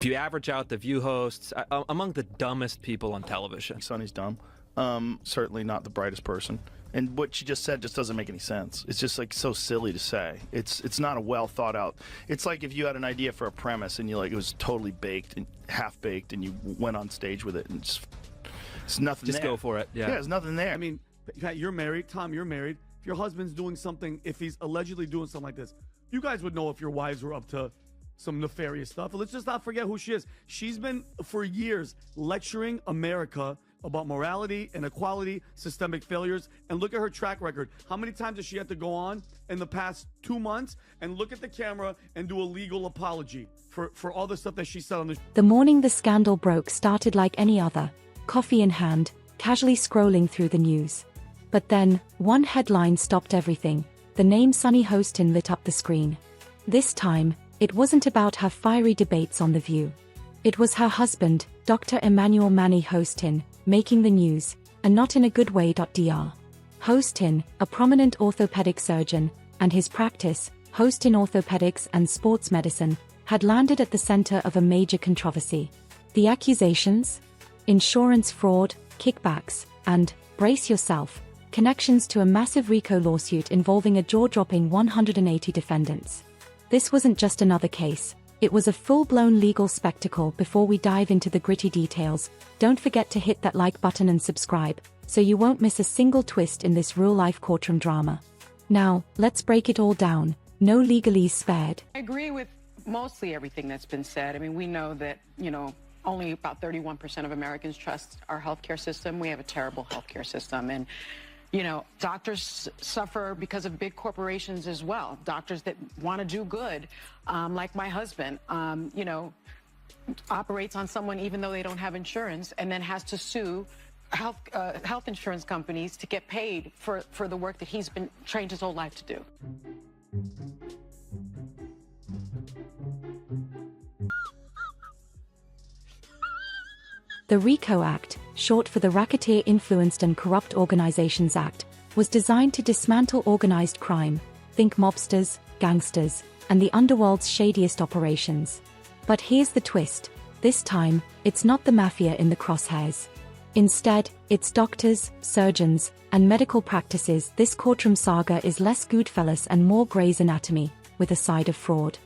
If you average out the View hosts, among the dumbest people on television. Sunny's dumb. Certainly not the brightest person. And what she just said just doesn't make any sense. It's just like so silly to say. It's not a well thought out. It's like if you had an idea for a premise and it was totally baked and half baked, and you went on stage with it, and it's nothing. Just there. Go for it. Yeah, there's nothing there. I mean, you're married, Tom. You're married. If your husband's doing something, if he's allegedly doing something like this, you guys would know if your wives were up to some nefarious stuff. But let's just not forget who she is. She's been for years lecturing America about morality, inequality, systemic failures, and look at her track record. How many times does she have to go on in the past 2 months and look at the camera and do a legal apology for all the stuff that she said on the show? The morning the scandal broke started like any other, coffee in hand, casually scrolling through the news. But then, one headline stopped everything. The name Sunny Hostin lit up the screen. This time, it wasn't about her fiery debates on The View. It was her husband, Dr. Emmanuel Manny Hostin, making the news, and not in a good way. Dr. Hostin, a prominent orthopedic surgeon, and his practice, Hostin Orthopedics and Sports Medicine, had landed at the center of a major controversy. The accusations? Insurance fraud, kickbacks, and, brace yourself, connections to a massive RICO lawsuit involving a jaw-dropping 180 defendants. This wasn't just another case. It was a full-blown legal spectacle. Before we dive into the gritty details, don't forget to hit that like button and subscribe, so you won't miss a single twist in this real-life courtroom drama. Now, let's break it all down. No legalese spared. I agree with mostly everything that's been said. I mean, we know that, only about 31% of Americans trust our healthcare system. We have a terrible healthcare system, and doctors suffer because of big corporations as well. Doctors that want to do good, like my husband, operates on someone even though they don't have insurance, and then has to sue health insurance companies to get paid for the work that he's been trained his whole life to do. The RICO Act, short for the Racketeer Influenced and Corrupt Organizations Act, was designed to dismantle organized crime, think mobsters, gangsters, and the underworld's shadiest operations. But here's the twist. This time, it's not the mafia in the crosshairs. Instead, it's doctors, surgeons, and medical practices. This courtroom saga is less Goodfellas and more Grey's Anatomy, with a side of fraud.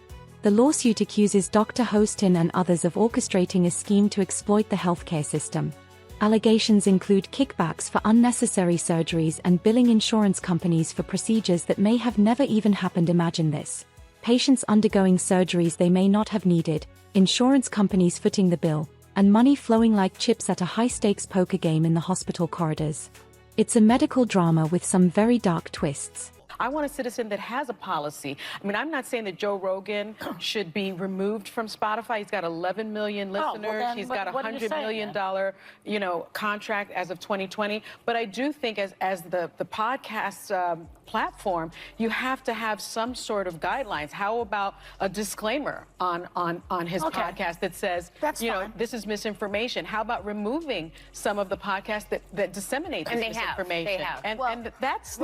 The lawsuit accuses Dr. Hostin and others of orchestrating a scheme to exploit the healthcare system. Allegations include kickbacks for unnecessary surgeries and billing insurance companies for procedures that may have never even happened. Imagine this. Patients undergoing surgeries they may not have needed, insurance companies footing the bill, and money flowing like chips at a high-stakes poker game in the hospital corridors. It's a medical drama with some very dark twists. I want a citizen that has a policy. I mean, I'm not saying that Joe Rogan should be removed from Spotify. He's got 11 million listeners. He's got a $100 million, contract as of 2020. But I do think as the podcast platform, you have to have some sort of guidelines. How about a disclaimer on his podcast that says, this is misinformation? How about removing some of the podcasts that disseminate this misinformation? They have. And that's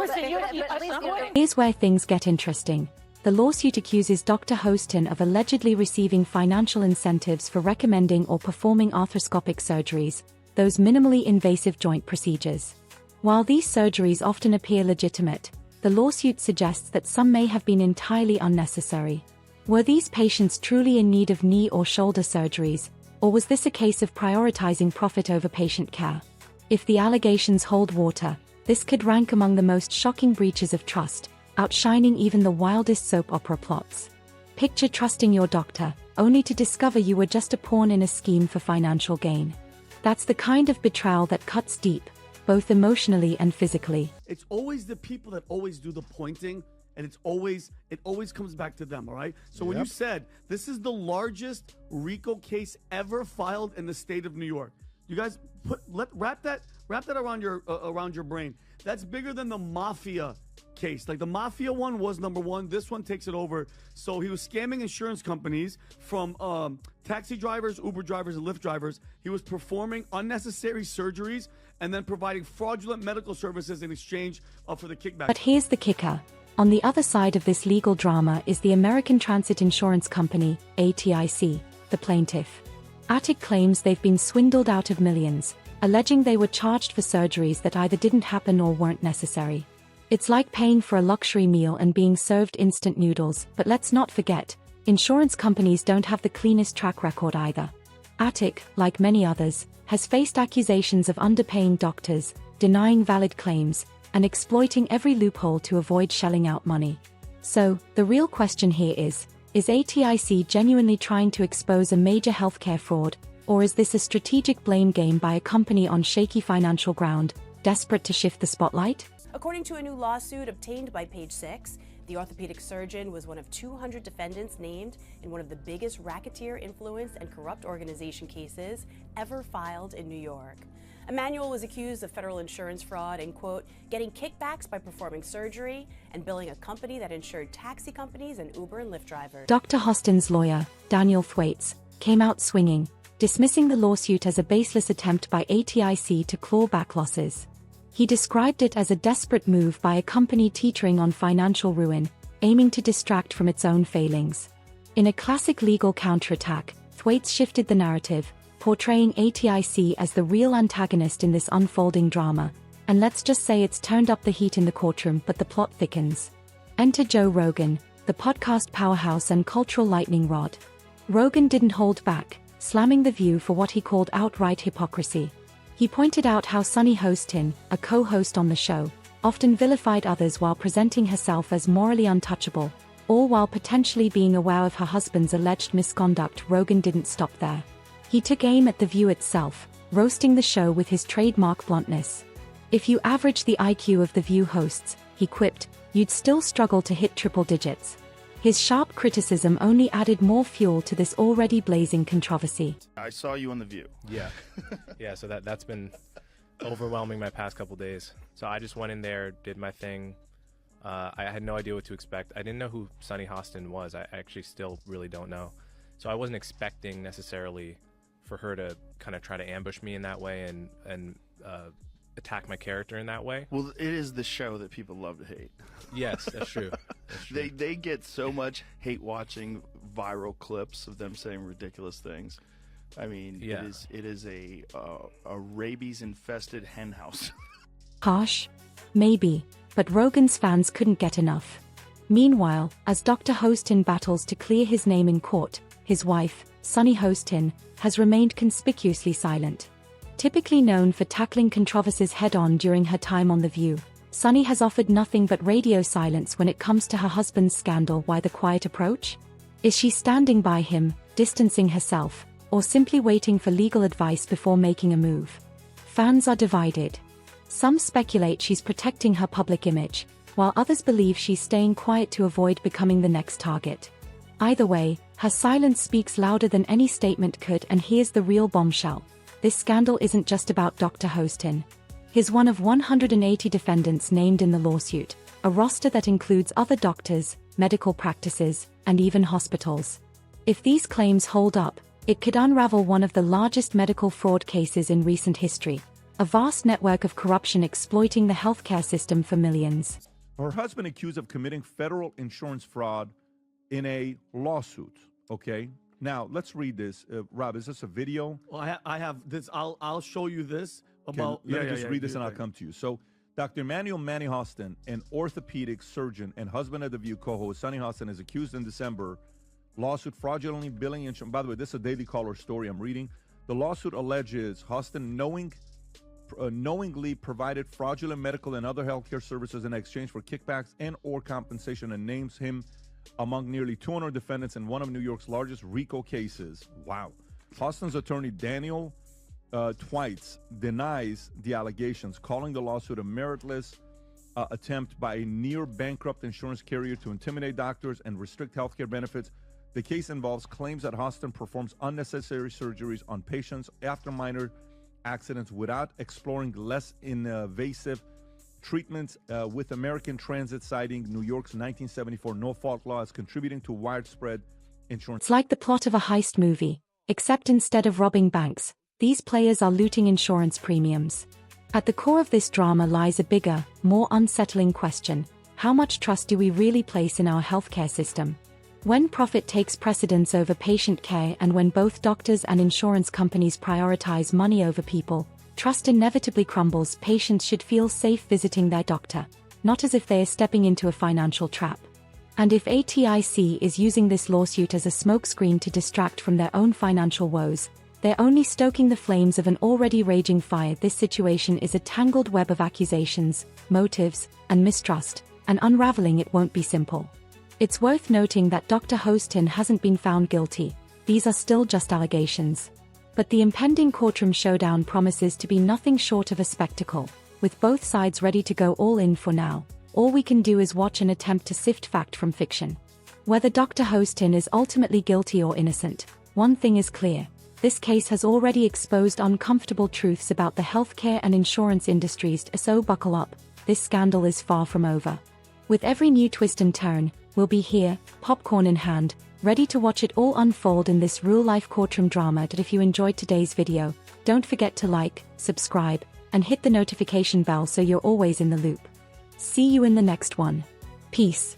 Here's where things get interesting. The lawsuit accuses Dr. Hostin of allegedly receiving financial incentives for recommending or performing arthroscopic surgeries, those minimally invasive joint procedures. While these surgeries often appear legitimate, the lawsuit suggests that some may have been entirely unnecessary. Were these patients truly in need of knee or shoulder surgeries, or was this a case of prioritizing profit over patient care? If the allegations hold water, this could rank among the most shocking breaches of trust, outshining even the wildest soap opera plots. Picture trusting your doctor, only to discover you were just a pawn in a scheme for financial gain. That's the kind of betrayal that cuts deep, both emotionally and physically. It's always the people that always do the pointing, and it always comes back to them, all right? So when you said this is the largest RICO case ever filed in the state of New York, you guys wrap that around your brain. That's bigger than the mafia case. Like the mafia one was number one. This one takes it over. So he was scamming insurance companies from taxi drivers, Uber drivers, and Lyft drivers. He was performing unnecessary surgeries and then providing fraudulent medical services in exchange for the kickback. But here's the kicker. On the other side of this legal drama is the American Transit Insurance Company, ATIC. the plaintiff. Attic claims they've been swindled out of millions, alleging they were charged for surgeries that either didn't happen or weren't necessary. It's like paying for a luxury meal and being served instant noodles, but let's not forget, insurance companies don't have the cleanest track record either. Attic, like many others, has faced accusations of underpaying doctors, denying valid claims, and exploiting every loophole to avoid shelling out money. So, the real question here is ATIC genuinely trying to expose a major healthcare fraud, or is this a strategic blame game by a company on shaky financial ground, desperate to shift the spotlight? According to a new lawsuit obtained by Page Six, the orthopedic surgeon was one of 200 defendants named in one of the biggest racketeer influenced and corrupt organization cases ever filed in New York. Emmanuel was accused of federal insurance fraud and, quote, getting kickbacks by performing surgery and billing a company that insured taxi companies and Uber and Lyft drivers. Dr. Hostin's lawyer, Daniel Thwaites, came out swinging, dismissing the lawsuit as a baseless attempt by ATIC to claw back losses. He described it as a desperate move by a company teetering on financial ruin, aiming to distract from its own failings. In a classic legal counterattack, Thwaites shifted the narrative, portraying ATIC as the real antagonist in this unfolding drama, and let's just say it's turned up the heat in the courtroom, but the plot thickens. Enter Joe Rogan, the podcast powerhouse and cultural lightning rod. Rogan didn't hold back, slamming The View for what he called outright hypocrisy. He pointed out how Sunny Hostin, a co-host on the show, often vilified others while presenting herself as morally untouchable, all while potentially being aware of her husband's alleged misconduct. Rogan didn't stop there. He took aim at The View itself, roasting the show with his trademark bluntness. If you average the IQ of The View hosts, he quipped, you'd still struggle to hit triple digits. His sharp criticism only added more fuel to this already blazing controversy. I saw you on The View. Yeah. Yeah, so that's been overwhelming my past couple days. So I just went in there, did my thing. I had no idea what to expect. I didn't know who Sunny Hostin was. I actually still really don't know. So I wasn't expecting necessarily for her to kind of try to ambush me in that way and attack my character in that way. Well, it is the show that people love to hate. Yes, that's true. That's true. They get so much hate watching viral clips of them saying ridiculous things. I mean, yeah. it is a rabies infested hen house. Harsh? Maybe, but Rogan's fans couldn't get enough. Meanwhile, as Dr. Hostin battles to clear his name in court, his wife, Sunny Hostin, has remained conspicuously silent. Typically known for tackling controversies head-on during her time on The View, Sunny has offered nothing but radio silence when it comes to her husband's scandal. Why the quiet approach? Is she standing by him, distancing herself, or simply waiting for legal advice before making a move? Fans are divided. Some speculate she's protecting her public image, while others believe she's staying quiet to avoid becoming the next target. Either way, her silence speaks louder than any statement could, and here's the real bombshell. This scandal isn't just about Dr. Hostin. He's one of 180 defendants named in the lawsuit, a roster that includes other doctors, medical practices, and even hospitals. If these claims hold up, it could unravel one of the largest medical fraud cases in recent history, a vast network of corruption exploiting the healthcare system for millions. Her husband accused of committing federal insurance fraud in a lawsuit, okay? Now, let's read this. Rob, is this a video? Well, I have this. I'll show you this about. Let me just read this and I'll come to you. So, Dr. Emmanuel Manny Hostin, an orthopedic surgeon and husband of The View co-host Sunny Hostin, is accused in December lawsuit fraudulently billing insurance. By the way, this is a Daily Caller story I'm reading. The lawsuit alleges Hostin knowingly provided fraudulent medical and other healthcare services in exchange for kickbacks and or compensation, and names him among nearly 200 defendants in one of New York's largest RICO cases. Wow. Hostin's attorney, Daniel Thwaites, denies the allegations, calling the lawsuit a meritless attempt by a near-bankrupt insurance carrier to intimidate doctors and restrict healthcare benefits. The case involves claims that Hostin performs unnecessary surgeries on patients after minor accidents without exploring less invasive treatments, with American Transit citing New York's 1974 no-fault law as contributing to widespread insurance. It's like the plot of a heist movie, except instead of robbing banks, these players are looting insurance premiums. At the core of this drama lies a bigger, more unsettling question: how much trust do we really place in our healthcare system? When profit takes precedence over patient care and when both doctors and insurance companies prioritize money over people, trust inevitably crumbles. Patients should feel safe visiting their doctor, not as if they are stepping into a financial trap. And if ATIC is using this lawsuit as a smokescreen to distract from their own financial woes, they're only stoking the flames of an already raging fire. This situation is a tangled web of accusations, motives, and mistrust, and unraveling it won't be simple. It's worth noting that Dr. Hostin hasn't been found guilty. These are still just allegations. But the impending courtroom showdown promises to be nothing short of a spectacle, with both sides ready to go all in. For now, all we can do is watch and attempt to sift fact from fiction. Whether Dr. Hostin is ultimately guilty or innocent, one thing is clear. This case has already exposed uncomfortable truths about the healthcare and insurance industries, so buckle up, this scandal is far from over. With every new twist and turn, we'll be here, popcorn in hand, ready to watch it all unfold in this real-life courtroom drama. If you enjoyed today's video, don't forget to like, subscribe, and hit the notification bell so you're always in the loop. See you in the next one. Peace.